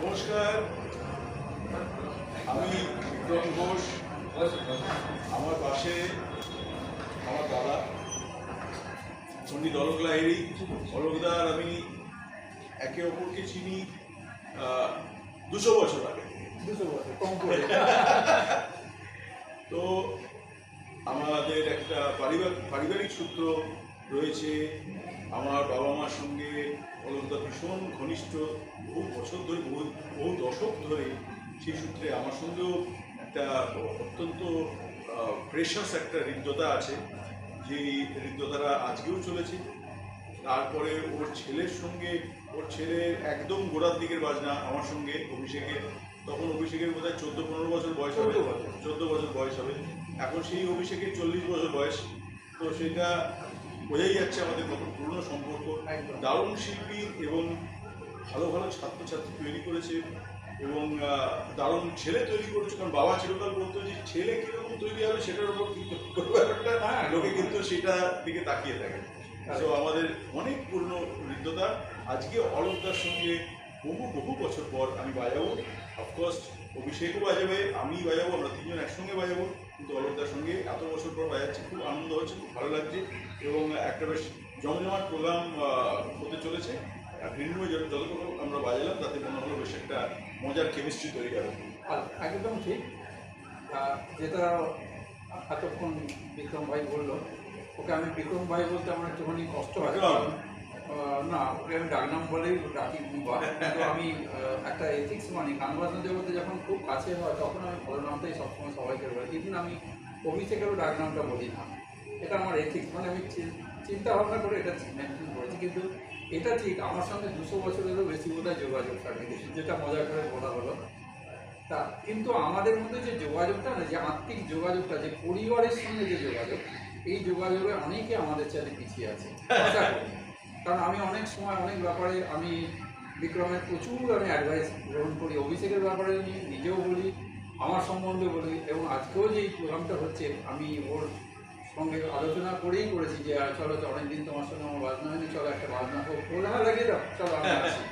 নমস্কার, আমি বিক্রম ঘোষ। আমার পাশে আমার দাদা পণ্ডিত অলোক লাহিড়ী। অলোকদা আর আমি একে অপরকে চিনি 200 বছর আগে। 200 বছর কম করে। তো আমাদের একটা পারিবারিক সূত্র রয়েছে। আমার বাবা মার সঙ্গে অলোকদা ভীষণ ঘনিষ্ঠ, বহু বছর ধরে, বহু দশক ধরে। সেই সূত্রে আমার সঙ্গেও একটা অত্যন্ত প্রেশাস একটা হৃদ্যতা আছে, যে হৃদ্যতারা আজকেও চলেছে। তারপরে ওর ছেলের সঙ্গে, ওর ছেলের একদম গোড়ার দিকের বাজনা আমার সঙ্গে অভিষেকের। তখন অভিষেকের বোধহয় 14-15 বছর বয়স হবে, 14 বছর বয়স হবে। এখন সেই অভিষেকের 40 বছর বয়স। তো সেটা বোঝাই যাচ্ছে আমাদের কত পুরনো সম্পর্ক। দারুণ শিল্পী এবং ভালো ভালো ছাত্রছাত্রী তৈরি করেছে এবং দারুণ ছেলে তৈরি করেছে। কারণ বাবা চিরকাল বলতো যে ছেলে কীরকম তৈরি হবে সেটার উপর কিন্তু ব্যাপারটা লোকে কিন্তু সেটা দিকে তাকিয়ে থাকে। তো আমাদের অনেক পুরনো হৃদ্যতা। আজকে অলোকদার সঙ্গে বহু বছর পর আমি বাজাবো। অফকোর্স অভিষেকও বাজাবে, আমি বাজাবো, আমরা তিনজন একসঙ্গে বাজাবো। কিন্তু অলোকদার সঙ্গে এত বছর পর বাজাচ্ছি, খুব আনন্দ হচ্ছে, খুব ভালো লাগছে এবং একটা বেশ জমজমাট প্রোগ্রাম হতে চলেছে। আর ভিন্ন যতটুকু আমরা বাজালাম তাতে মনে হলো বেশ একটা মজার কেমিস্ট্রি তৈরি হবে। একদম ঠিক। যেটা এতক্ষণ বিক্রম ভাই বললো, ওকে আমি বিক্রম ভাই বলতে আমার একটুখানি কষ্ট হয়। না, ওকে আমি ডাকনাম বলেই ডাকি বুবা। কিন্তু আমি একটা এথিক্স মানি, গান বাজনা জগতে যখন খুব কাছে হয় তখন আমি ভালো নামটাই সবসময় সবাইকে বলি। ইভেন আমি অভিষেকেরও ডাকনামটা বলি না, এটা আমার এথিক্স। মানে আমি চিন্তা ভাবনা করে এটা মেনটেন করেছি। কিন্তু এটা ঠিক, আমার সঙ্গে 200 বছরেরও বেশি বোধহয় যোগাযোগ থাকে, যেটা মজা করে বলা হলো। তা কিন্তু আমাদের মধ্যে যে যোগাযোগটা না, যে আত্মিক যোগাযোগটা, যে পরিবারের সঙ্গে যে যোগাযোগ, এই যোগাযোগে অনেকে আমাদের চাইতে পিছিয়ে আছে। কারণ আমি অনেক সময় অনেক ব্যাপারে আমি বিক্রমের প্রচুর আমি অ্যাডভাইস গ্রহণ করি, অভিষেকের ব্যাপারে নিজেও বলি, আমার সম্বন্ধে বলি। এবং আজকেও যে এই প্রোগ্রামটা হচ্ছে আমি ওর সঙ্গে আলোচনা করেই করেছি যে চলো অনেকদিন তোমার সঙ্গে আমার বাজনা হয়নি, চলো একটা বাজনা হোক, বলে হ্যাঁ লাগিয়ে দাও, চলো আমি আসি।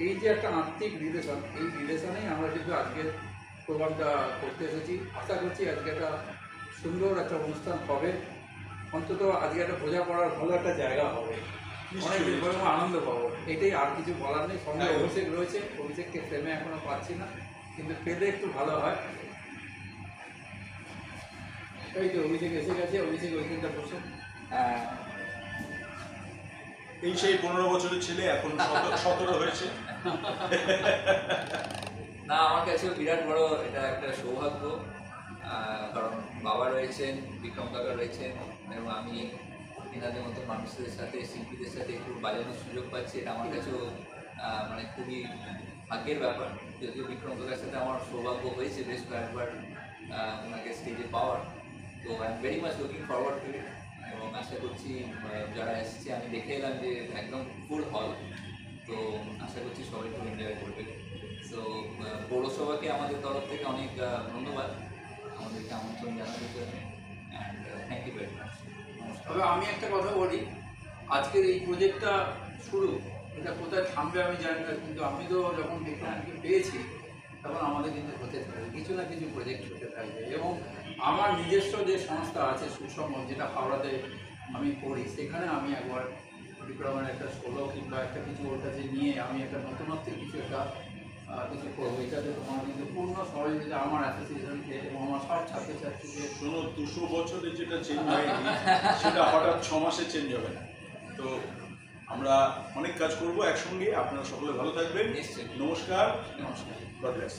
এই যে একটা আত্মিক রিলেশন, এই রিলেশনেই আমরা কিন্তু আজকের প্রোগ্রামটা করতে এসেছি। আশা করছি আজকে একটা সুন্দর একটা অনুষ্ঠান হবে, অন্তত আজকে একটা বোঝাপড়ার ভালো একটা জায়গা হবে, অনেক আনন্দ পাবো। এটাই, আর কিছু বলার নেই। সঙ্গে অভিষেক রয়েছে, অভিষেককে ফ্রেমে এখনো পাচ্ছি না, কিন্তু পেলে একটু ভালো হয়। এই তো অভিষেক এসে গেছে, অভিষেক ওইখানটা বসে। এই সেই 15 বছরের ছেলে এখন 17 হয়েছে। না, আমার কাছে বিরাট বড় এটা একটা সৌভাগ্য। কারণ বাবা রয়েছেন, বিক্রম কাকা রয়েছেন, এবং আমি এনাদের মতো মানুষদের সাথে, শিল্পীদের সাথে একটু বাজানোর সুযোগ পাচ্ছি। এটা আমার কাছেও মানে খুবই ভাগ্যের ব্যাপার। যদিও বিক্রম কাকার সাথে আমার সৌভাগ্য হয়েছে বেশ কয়েকবার ওনাকে স্টেজে পাওয়ার। তো I am very much looking forward to it. এবং আশা করছি যারা এসেছে, আমি দেখে এলাম যে একদম ফুল হল, তো আশা করছি সবাই খুব এনজয় করবে। সো পৌরসভাকে আমাদের তরফ থেকে অনেক ধন্যবাদ আমাদেরকে আমন্ত্রণ জানানোর জন্য। And thank you very much. তবে আমি একটা কথা বলি, আজকের এই প্রজেক্টটা শুরু, এটা কোথায় থামবে আমি জানি না, কিন্তু আমি তো যখন বিক্রমকে পেয়েছি তখন আমাদের কিন্তু হতে থাকবে, কিছু না কিছু প্রজেক্ট হতে থাকবে। এবং আমার নিজস্ব যে সংস্থা আছে সুষম, যেটা হাওড়াতে আমি করি, সেখানে আমি একবার বিক্রমের একটা সোলো কিংবা একটা কিছু ওর কাছে নিয়ে আমি একটা নতুনত্বের কিছু করবো। এটাতে তোমার কিন্তু পূর্ণ সহযোগিতা আমার অ্যাসোসিয়েশনকে এবং আমার সব ছাত্রছাত্রীকে। শোনো, 200 বছরে যেটা চেঞ্জ হয়নি সেটা হঠাৎ 6 মাসে চেঞ্জ হবে না। তো আমরা অনেক কাজ করবো একসঙ্গে। আপনারা সকলে ভালো থাকবেন। নিশ্চয়ই। নমস্কার। নমস্কার। God bless.